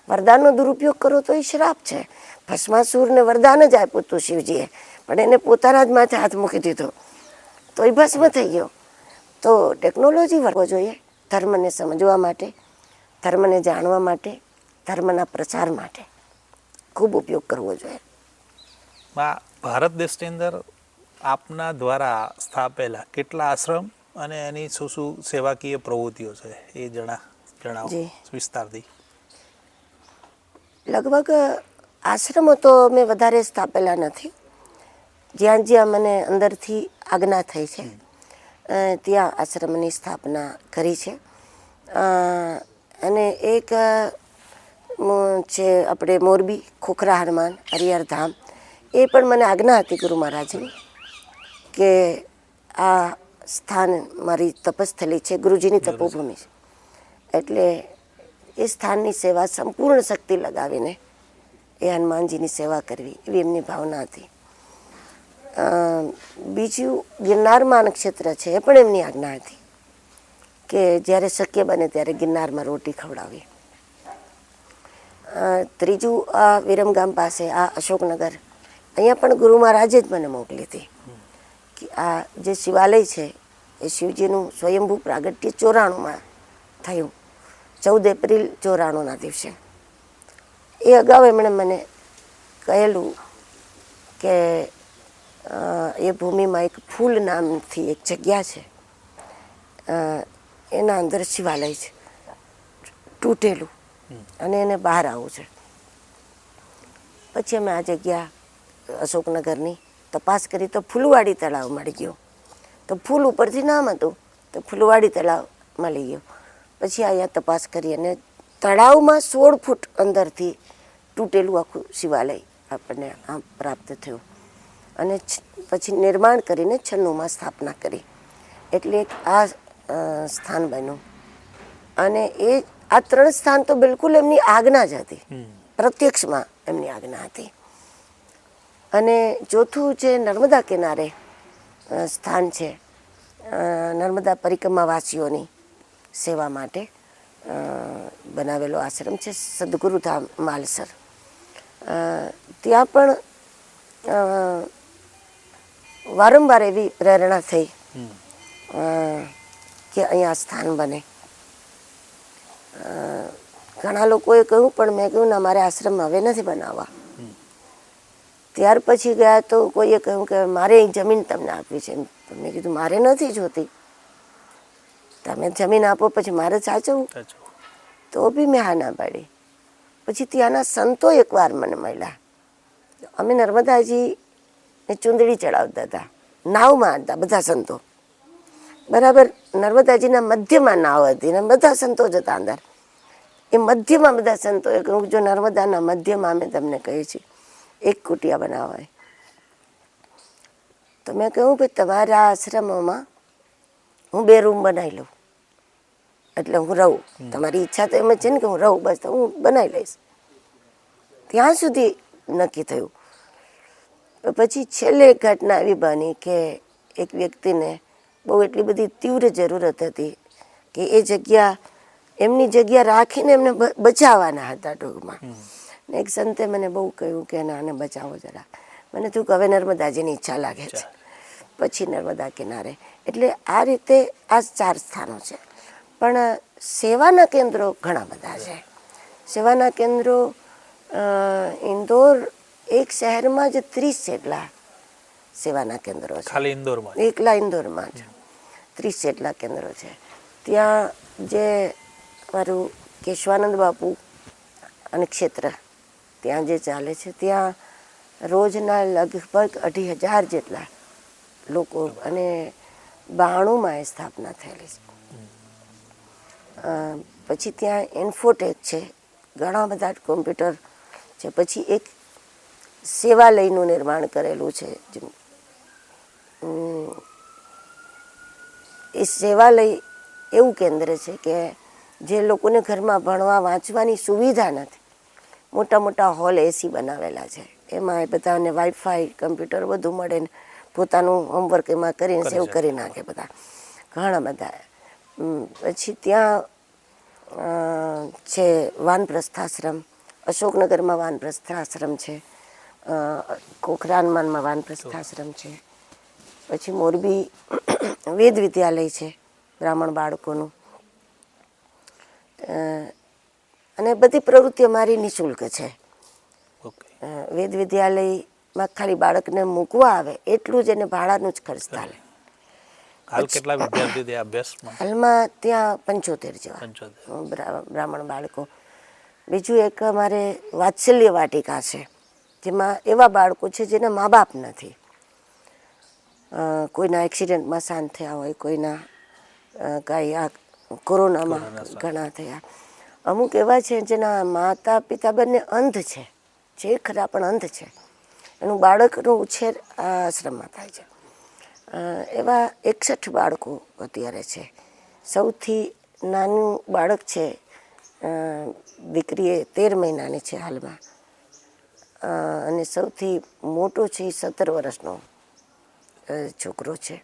વરદાનનો દુરુપયોગ કરો તો એ શ્રાપ છે. ભસ્માસુરને વરદાન જ આપ્યું હતું શિવજીએ, પણ એને પોતાના જ માથે હાથ મૂકી દીધો તો એ ભસ્મ થઈ ગયો. તો ટેકનોલોજી વર્ગવો જોઈએ ધર્મને સમજવા માટે, ધર્મને જાણવા માટે, ધર્મના પ્રચાર માટે ખૂબ ઉપયોગ કરવો જોઈએ.
ભારત દેશની અંદર આપના દ્વારા સ્થાપેલા કેટલા આશ્રમ અને એની શું શું સેવાકીય પ્રવૃત્તિઓ છે એ જણાવો વિસ્તારથી.
લગભગ આશ્રમો તો મેં વધારે સ્થાપેલા નથી. જ્યાં જ્યાં મને અંદરથી આજ્ઞા થઈ છે ત્યાં આશ્રમની સ્થાપના કરી છે. અને એક છે આપણે મોરબી ખોખરા હનુમાન હરિહર ધામ, એ પણ મને આજ્ઞા હતી ગુરુ મહારાજની કે આ સ્થાન મારી તપસ્થલી છે, ગુરુજીની તપોભૂમિ છે, એટલે એ સ્થાનની સેવા સંપૂર્ણ શક્તિ લગાવીને એ હનુમાનજીની સેવા કરવી એવી એમની ભાવના હતી. બીજું ગિરનારમાં નક્ષત્ર છે, એ પણ એમની આજ્ઞા હતી કે જ્યારે શક્ય બને ત્યારે ગિરનારમાં રોટી ખવડાવી. ત્રીજું આ વિરમગામ પાસે આ અશોકનગર, અહીંયા પણ ગુરુ મહારાજે જ મને મોકલી હતી કે આ જે શિવાલય છે એ શિવજીનું સ્વયંભૂ પ્રાગટ્ય 94માં થયું, 14 એપ્રિલ 94ના દિવસે. એ અગાઉ એમણે મને કહેલું કે એ ભૂમિમાં એક ફૂલ નામથી એક જગ્યા છે, એના અંદર શિવાલય છે તૂટેલું, અને એને બહાર આવવું છે. પછી અમે આ જગ્યા અશોકનગરની તપાસ કરી તો ફૂલવાડી તળાવ મળી ગયો. તો ફૂલ ઉપરથી નામ હતું તો ફૂલવાડી તળાવ મળી ગયો. પછી અહીંયા તપાસ કરી અને તળાવમાં 16 ફૂટ અંદરથી તૂટેલું આખું શિવાલય આપણને આમ પ્રાપ્ત થયું. અને પછી નિર્માણ કરીને 96માં સ્થાપના કરી, એટલે એક આ સ્થાન બન્યું. અને એ આ 3 સ્થાન તો બિલકુલ એમની આજ્ઞા જ હતી, પ્રત્યક્ષમાં એમની આજ્ઞા હતી. અને ચોથું જે નર્મદા કિનારે સ્થાન છે, નર્મદા પરિક્રમાવાસીઓની સેવા માટે બનાવેલો આશ્રમ છે સદગુરુધામ માલસર. ત્યાં પણ વારંવાર એવી પ્રેરણા થઈ કે અહીંયા સ્થાન બને. ઘણા લોકોએ કહ્યું, પણ મેં કહ્યું ના, મારે આશ્રમ હવે નથી બનાવવા. ત્યાર પછી ગયા તો કોઈએ કહ્યું કે મારે અહીં જમીન તમને આપવી છે. મેં કીધું મારે નથી જોતી, તમે જમીન આપો પછી મારે સાચવવું. તો બી મેં હા ના પાડી. પછી ત્યાંના સંતો એકવાર મને મળ્યા. અમે નર્મદાજીને ચૂંદડી ચડાવતા હતા, નાવમાં હતા બધા સંતો, બરાબર. નર્મદાજીના મધ્યમાં નાવ હતી ને બધા સંતો જતા અંદર. એ મધ્યમાં બધા સંતોએ કહ્યું, જો નર્મદાના મધ્યમાં અમે તમને કહીએ છીએ એક કુટિયા બનાવાય. તો મેં કહ્યું ભાઈ તમારા આશ્રમોમાં હું 2 રૂમ બનાવી લઉં, એટલે હું રહું. તમારી ઈચ્છા તો એમ જ છે ને કે હું રહું, બસ તો હું બનાવી લઈશ. ત્યાં સુધી નક્કી થયું. પછી છેલ્લે એક ઘટના એવી બની કે એક વ્યક્તિને બહુ એટલી બધી તીવ્ર જરૂરત હતી કે એ જગ્યા એમની જગ્યા રાખીને એમને બચાવવાના હતા ટૂંકમાં. એક સંતે મને બહુ કહ્યું કે આને બચાવો જરા. મને થયું કે હવે નર્મદાજીની ઈચ્છા લાગે છે, પછી નર્મદા કિનારે. એટલે આ રીતે આ 4 સ્થાનો છે. પણ સેવાના કેન્દ્રો ઘણા બધા છે. સેવાના કેન્દ્રો ઇન્દોર એક શહેરમાં જ 30 જેટલા સેવાના કેન્દ્રો છે.
ખાલી ઇન્દોરમાં? એકલા
ઇન્દોરમાં જ 30 જેટલા કેન્દ્રો છે. ત્યાં જે મારું કેશવાનંદ બાપુ અને ક્ષેત્ર ત્યાં જે ચાલે છે, ત્યાં રોજના લગભગ 2,500 જેટલા લોકો, અને 92માં એ સ્થાપના થયેલી છે. પછી ત્યાં ઇન્ફોટેક છે, ઘણા બધા કોમ્પ્યુટર છે. પછી એક સેવાલયનું નિર્માણ કરેલું છે. એ સેવાલય એવું કેન્દ્ર છે કે જે લોકોને ઘરમાં ભણવા વાંચવાની સુવિધા નથી, મોટા મોટા હોલ એસી બનાવેલા છે, એમાં એ બધાને વાઈફાઈ કમ્પ્યુટર બધું મળે ને પોતાનું હોમવર્ક એમાં કરીને સેવ કરી નાખે બધા. ઘણા બધા. પછી ત્યાં છે વાનપ્રસ્થાશ્રમ, અશોકનગરમાં વાનપ્રસ્થાશ્રમ છે, કોખરાનમાં વાનપ્રસ્થાશ્રમ છે, પછી મોરબી વેદ વિદ્યાલય છે બ્રાહ્મણ બાળકોનું. અને બધી પ્રવૃત્તિઓ મારી નિઃશુલ્ક છે.
ઓકે.
વેદ વિદ્યાલયમાં ખાલી બાળકને મૂકવા આવે એટલું જ એને ભાડાનું જ ખર્ચ ચાલે.
હાલ કેટલા વિદ્યાર્થીઓ ત્યાં અભ્યાસમાં?
હાલમાં ત્યાં 75 જેવા
75.
બ્રાહ્મણ બાળકો. બીજું એક અમારે વાત્સલ્ય વાટિકા છે, જેમાં એવા બાળકો છે જેના મા બાપ નથી. કોઈના એક્સિડન્ટમાં શાંત થયા હોય, કોઈના કાંઈ આ કોરોનામાં ઘણા થયા. અમુક એવા છે જેના માતા પિતા બંને અંધ છે, જે ખરા પણ અંધ છે. એનું બાળકનો ઉછેર આ આશ્રમમાં થાય છે. એવા 61 બાળકો અત્યારે છે. સૌથી નાનું બાળક છે, દીકરી એ 13 મહિનાની છે હાલમાં, અને સૌથી મોટો છે એ 17 વર્ષનો છોકરો છે,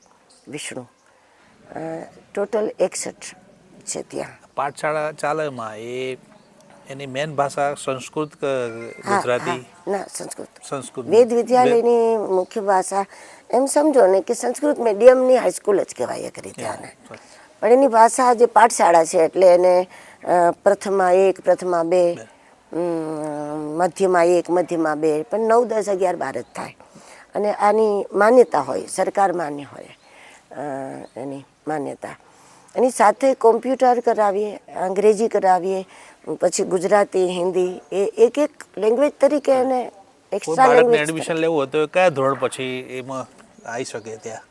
વિષ્ણુ. ટોટલ 61 છે ત્યાં.
પાઠશાળા ચાલેમાં એની મેન ભાષા સંસ્કૃત કે ગુજરાતી?
ના,
સંસ્કૃત.
વેદ વિદ્યાલયની મુખ્ય ભાષા એમ સમજો ને કે સંસ્કૃત મીડિયમની હાઈસ્કૂલ જ કહેવાય એક રીતે આને. પણ એની ભાષા જે પાઠશાળા છે એટલે એને પ્રથમા 1, પ્રથમા 2, મધ્યમાં 1, મધ્યમાં 2, પણ 9, 10, 11, 12 જ થાય. અને આની માન્યતા હોય, સરકાર માન્ય હોય એની માન્યતા. એની સાથે કોમ્પ્યુટર કરાવીએ, અંગ્રેજી કરાવીએ, પછી ગુજરાતી, હિન્દી, એ એક લેંગ્વેજ તરીકે એને એક્સ્ટ્રા લેંગ્વેજ.
એડમિશન લેવું હોય તો કયા ધોરણ પછી એમાં આવી શકે ત્યાં?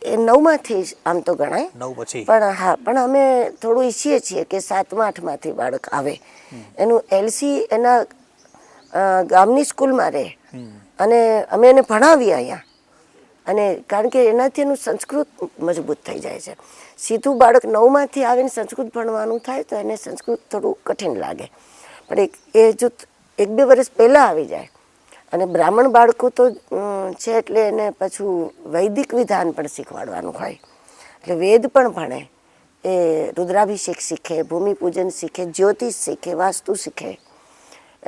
એ 9માંથી આમ તો ગણાય.
9 પછી?
પણ હા, પણ અમે થોડું ઈચ્છીએ છીએ કે 7મા 8માંથી બાળક આવે. એનું LC એના ગામની સ્કૂલમાં રહે અને અમે એને ભણાવીએ અહીંયા. અને કારણ કે એનાથી એનું સંસ્કૃત મજબૂત થઈ જાય છે. સીધું બાળક 9માંથી આવીને સંસ્કૃત ભણવાનું થાય તો એને સંસ્કૃત થોડું કઠિન લાગે. પણ એ જો 1-2 વર્ષ પહેલાં આવી જાય, અને બ્રાહ્મણ બાળકો તો છે એટલે એને પાછું વૈદિક વિધાન પણ શીખવાડવાનું હોય. એટલે વેદ પણ ભણે, એ રુદ્રાભિષેક શીખે, ભૂમિપૂજન શીખે, જ્યોતિષ શીખે, વાસ્તુ શીખે.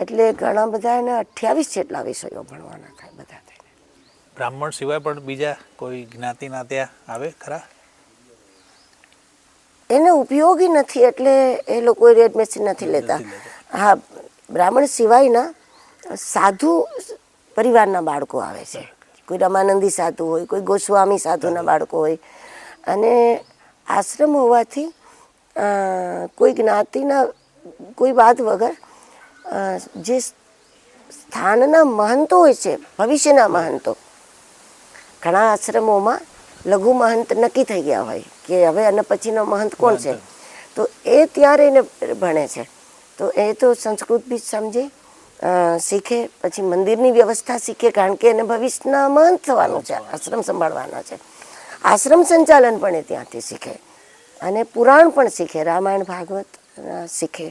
એટલે ઘણા બધા એને 28 જેટલા વિષયો ભણવાના થાય બધા થઈને.
બ્રાહ્મણ સિવાય પણ બીજા કોઈ જ્ઞાતિના ત્યાં આવે ખરા?
એને ઉપયોગી નથી એટલે એ લોકો એડમિશન નથી લેતા. હા, બ્રાહ્મણ સિવાયના સાધુ પરિવારના બાળકો આવે છે. કોઈ રમાનંદી સાધુ હોય, કોઈ ગોસ્વામી સાધુના બાળકો હોય. અને આશ્રમ હોવાથી કોઈ જ્ઞાતિના કોઈ વાત વગર જે સ્થાનના મહંતો હોય છે, ભવિષ્યના મહંતો, ઘણા આશ્રમોમાં લઘુ મહંત નક્કી થઈ ગયા હોય કે હવે અને પછીનો મહંત કોણ છે, તો એ ત્યાં રહીને ભણે છે. તો એ તો સંસ્કૃત બી સમજે, શીખે, પછી મંદિરની વ્યવસ્થા શીખે, કારણ કે એને ભવિષ્યના મહંત થવાનું છે, આશ્રમ સંભાળવાના છે. આશ્રમ સંચાલન પણ એ ત્યાંથી શીખે, અને પુરાણ પણ શીખે, રામાયણ ભાગવત શીખે.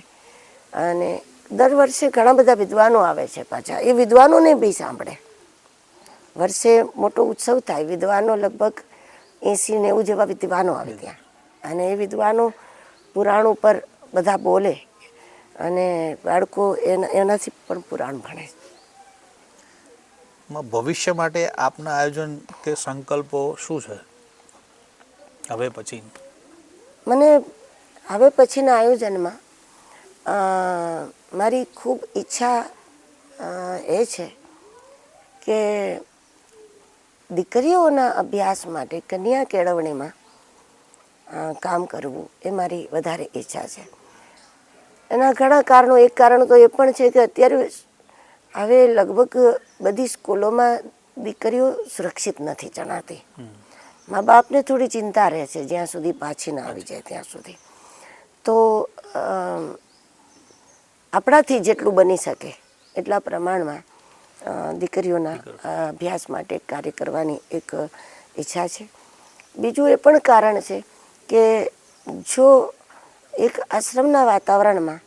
અને દર વર્ષે ઘણા બધા વિદ્વાનો આવે છે પાછા, એ વિદ્વાનોને બી સાંભળે. વર્ષે મોટો ઉત્સવ થાય, વિદ્વાનો લગભગ 80-90 જેવા વિદ્વાનો આવે ત્યાં. અને એ વિદ્વાનો પુરાણ ઉપર બધા બોલે, અને બાળકો એનાથી પણ પુરાણ ભણે.
ભવિષ્ય માટે આપના આયોજન કે સંકલ્પો શું છે હવે પછી?
મને હવે પછીના આયોજનમાં મારી ખૂબ ઈચ્છા એ છે કે દીકરીઓના અભ્યાસ માટે કન્યા કેળવણીમાં કામ કરવું, એ મારી વધારે ઈચ્છા છે. એના ઘણા કારણો. એક કારણ તો એ પણ છે કે અત્યારે હવે લગભગ બધી સ્કૂલોમાં દીકરીઓ સુરક્ષિત નથી જણાતી. મા બાપને થોડી ચિંતા રહે છે જ્યાં સુધી પાછી ના આવી જાય ત્યાં સુધી. તો આપણાથી જેટલું બની શકે એટલા પ્રમાણમાં દીકરીઓના અભ્યાસ માટે કાર્ય કરવાની એક ઈચ્છા છે. બીજું એ પણ કારણ છે કે જો એક આશ્રમના વાતાવરણમાં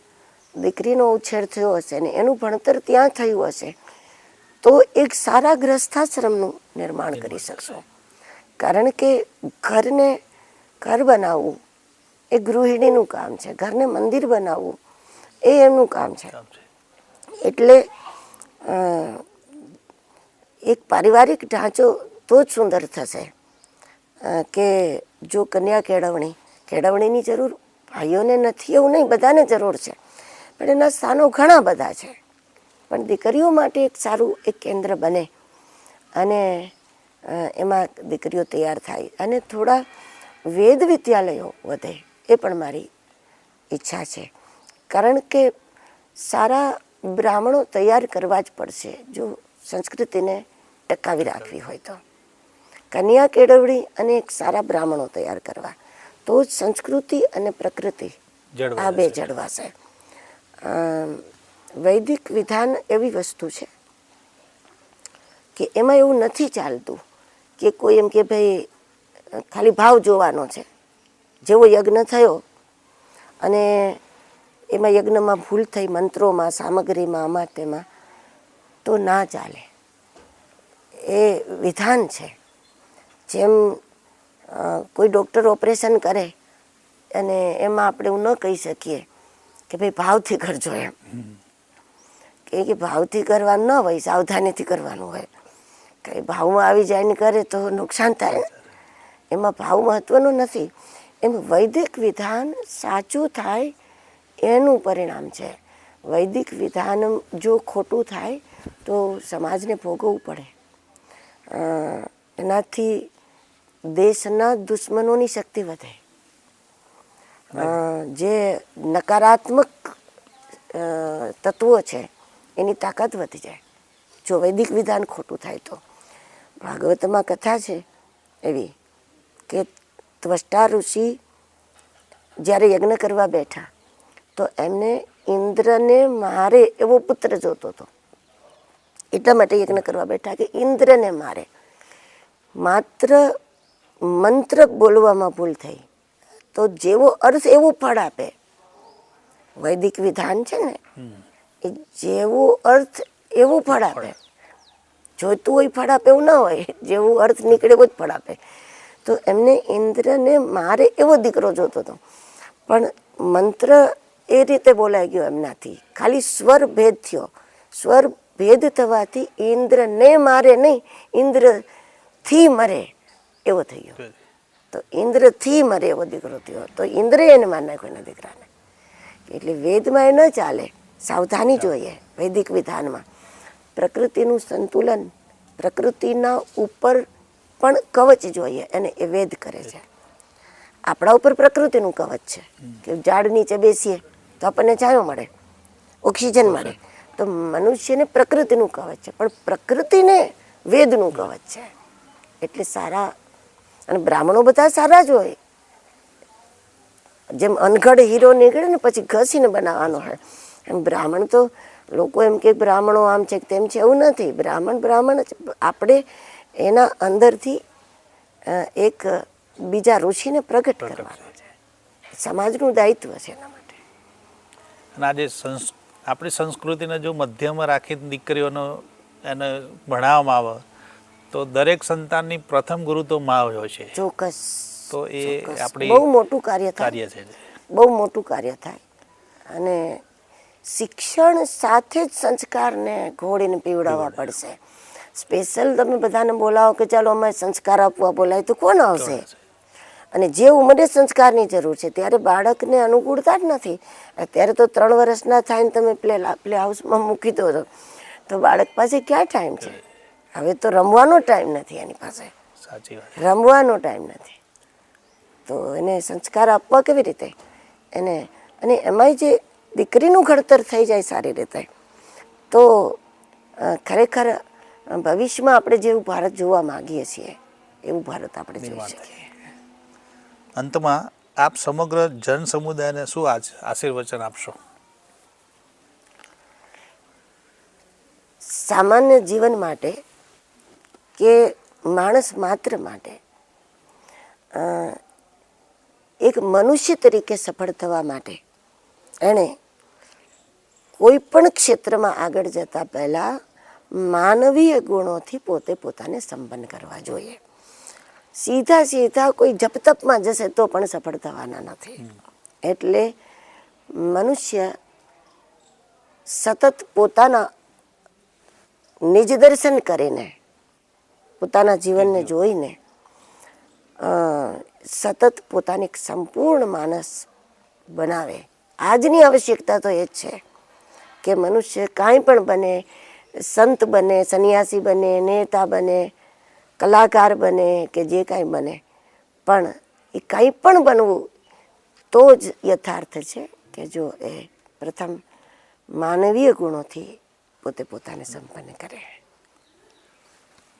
દીકરીનો ઉછેર થયો હશે ને એનું ભણતર ત્યાં થયું હશે તો એક સારા ગ્રસ્થાશ્રમનું નિર્માણ કરી શકશો. કારણ કે ઘરને ઘર બનાવવું એ ગૃહિણીનું કામ છે, ઘરને મંદિર બનાવવું એ એમનું કામ છે. એટલે એક પારિવારિક ઢાંચો તો જ સુંદર થશે કે જો કન્યા કેળવણીની જરૂર ભાઈઓને નથી એવું નહીં, બધાને જરૂર છે, પણ એના સ્થાનો ઘણા બધા છે. પણ દીકરીઓ માટે એક સારું એક કેન્દ્ર બને અને એમાં દીકરીઓ તૈયાર થાય અને થોડા વેદ વિદ્યાલયો વધે એ પણ મારી ઈચ્છા છે. કારણ કે સારા બ્રાહ્મણો તૈયાર કરવા જ પડશે જો સંસ્કૃતિને ટકાવી રાખવી હોય તો. કન્યા કેળવણી અને એક સારા બ્રાહ્મણો તૈયાર કરવા તો જ સંસ્કૃતિ અને પ્રકૃતિ આ બે જળવાશે. વૈદિક વિધાન એવી વસ્તુ છે કે એમાં એવું નથી ચાલતું કે કોઈ એમ કે ભાઈ ખાલી ભાવ જોવાનો છે. જેવો યજ્ઞ થયો અને એમાં યજ્ઞમાં ભૂલ થઈ, મંત્રોમાં, સામગ્રીમાં, આમાં તેમાં, તો ના ચાલે. એ વિધાન છે. જેમ કોઈ ડૉક્ટર ઓપરેશન કરે અને એમાં આપણે એવું ન કહી શકીએ કે ભાઈ ભાવથી કરજો એમ, કે ભાવથી કરવાનું ન હોય, સાવધાનીથી કરવાનું હોય. કંઈ ભાવમાં આવી જાય ને કરે તો નુકસાન થાય. એમાં ભાવ મહત્વનો નથી. એમ વૈદિક વિધાન સાચું થાય એનું પરિણામ છે. વૈદિક વિધાન જો ખોટું થાય તો સમાજને ભોગવવું પડે. એનાથી દેશના દુશ્મનોની શક્તિ વધે. જે નકારાત્મક તત્વો છે એની તાકાત વધી જાય જો વૈદિક વિધાન ખોટું થાય તો. ભાગવતમાં કથા છે એવી કે ત્વષ્ટા ઋષિ જ્યારે યજ્ઞ કરવા બેઠા તો એમને ઇન્દ્રને મારે એવો પુત્ર જોતો હતો. એટલા માટે યજ્ઞ કરવા બેઠા કે ઇન્દ્રને મારે. માત્ર મંત્ર બોલવામાં ભૂલ થઈ તો જેવો અર્થ એવું ફળ આપે. વૈદિક વિધાન છે ને એ જેવો અર્થ એવું ફળ આપે. જોઈતું હોય ફળ આપે એવું ના હોય, જેવું અર્થ નીકળે એવું જ ફળ આપે. તો એમને ઇન્દ્રને મારે એવો દીકરો જોતો હતો, પણ મંત્ર એ રીતે બોલાઈ ગયો એમનાથી. ખાલી સ્વર ભેદ થયો. સ્વર ભેદ થવાથી ઇન્દ્રને મારે નહીં, ઇન્દ્રથી મરે એવો થઈ ગયો. તો ઇન્દ્રથી મરે એવો દીકરો થયો. તો ઇન્દ્રે એને મારી નાખ્યો એના દીકરાને. એટલે વેદમાં એ ન ચાલે. સાવધાની જોઈએ વૈદિક વિધાનમાં. પ્રકૃતિનું સંતુલન, પ્રકૃતિના ઉપર પણ કવચ જોઈએ અને એ વેદ કરે છે. આપણા ઉપર પ્રકૃતિનું કવચ છે કે ઝાડ નીચે બેસીએ તો આપણને છાંયો મળે, ઓક્સિજન મળે. તો મનુષ્યને પ્રકૃતિનું કવચ છે, પણ પ્રકૃતિને વેદનું કવચ છે. એટલે સારા, અને બ્રાહ્મણો બધા સારા જ હોય. જેમ અનઘડ હીરો નીકળે ને પછી ઘસીને બનાવવાનો હોય, એમ બ્રાહ્મણ તો લોકો એમ કે બ્રાહ્મણો આમ છે તેમ છે, એવું નથી. બ્રાહ્મણ જ. આપણે એના અંદરથી એક બીજા ઋષિને પ્રગટ કરવાનો છે. સમાજનું દાયિત્વ છે એના માટે.
અને આજે આપણી સંસ્કૃતિને જો મધ્યમાં રાખી દીકરીઓનો એને ભણાવવામાં આવે તો દરેક સંતાનની પ્રથમ ગુરુ તો મા હોય છે.
ચોક્કસ.
તો એ આપણી
બહુ મોટું કાર્ય
છે.
બહુ મોટું કાર્ય થાય. અને શિક્ષણ સાથે જ સંસ્કારને ઘોડીને પીવડાવવા પડશે. સ્પેશિયલ તમે બધાને બોલાવો કે ચાલો અમે સંસ્કાર આપવા બોલાય તો કોણ આવશે? અને જે ઉંમરે સંસ્કારની જરૂર છે ત્યારે બાળકને અનુકૂળતા જ નથી. અત્યારે તો 3 વર્ષના થાય ને તમે પ્લે હાઉસમાં મૂકી દો તો બાળક પાસે ક્યાં ટાઈમ છે? હવે તો રમવાનો ટાઈમ નથી એની પાસે.
સાચી વાત.
રમવાનો ટાઈમ નથી. તો એને સંસ્કાર આપવા કેવી રીતે એને? અને એમાંય જે દીકરીનું ઘડતર થઈ જાય સારી રીતે તો ખરેખર ભવિષ્યમાં આપણે જેવું ભારત જોવા માગીએ છીએ એવું ભારત આપણે જોઈ શકીએ.
અંતમાં આપ સમગ્ર જન સમુદાયને શું આશીર્વચન આપશો?
સામાન્ય જીવન માટે કે માણસ માત્ર માટે એક મનુષ્ય તરીકે સફળ થવા માટે એણે કોઈ પણ ક્ષેત્રમાં આગળ જતા પહેલાં માનવીય ગુણોથી પોતે પોતાને સંપન્ન કરવા જોઈએ. સીધા સીધા કોઈ જપતપમાં જશે તો પણ સફળ થવાના નથી. એટલે મનુષ્ય સતત પોતાના નિજ દર્શન કરીને, પોતાના જીવનને જોઈને સતત પોતાની એક સંપૂર્ણ માણસ બનાવે. આજની આવશ્યકતા તો એ જ છે કે મનુષ્ય કાંઈ પણ બને, સંત બને, સંન્યાસી બને, નેતા બને, કલાકાર બને કે જે કાંઈ બને, પણ એ કંઈ પણ બનવું તો જ યથાર્થ છે કે જો એ પ્રથમ માનવીય ગુણોથી પોતે પોતાને સંપન્ન કરે.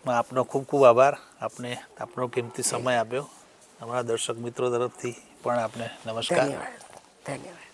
આપનો ખૂબ ખૂબ આભાર. આપને આપણો કિંમતી સમય આપ્યો. અમારા દર્શક મિત્રો તરફથી પણ આપને નમસ્કાર.
ધન્યવાદ. ધન્યવાદ.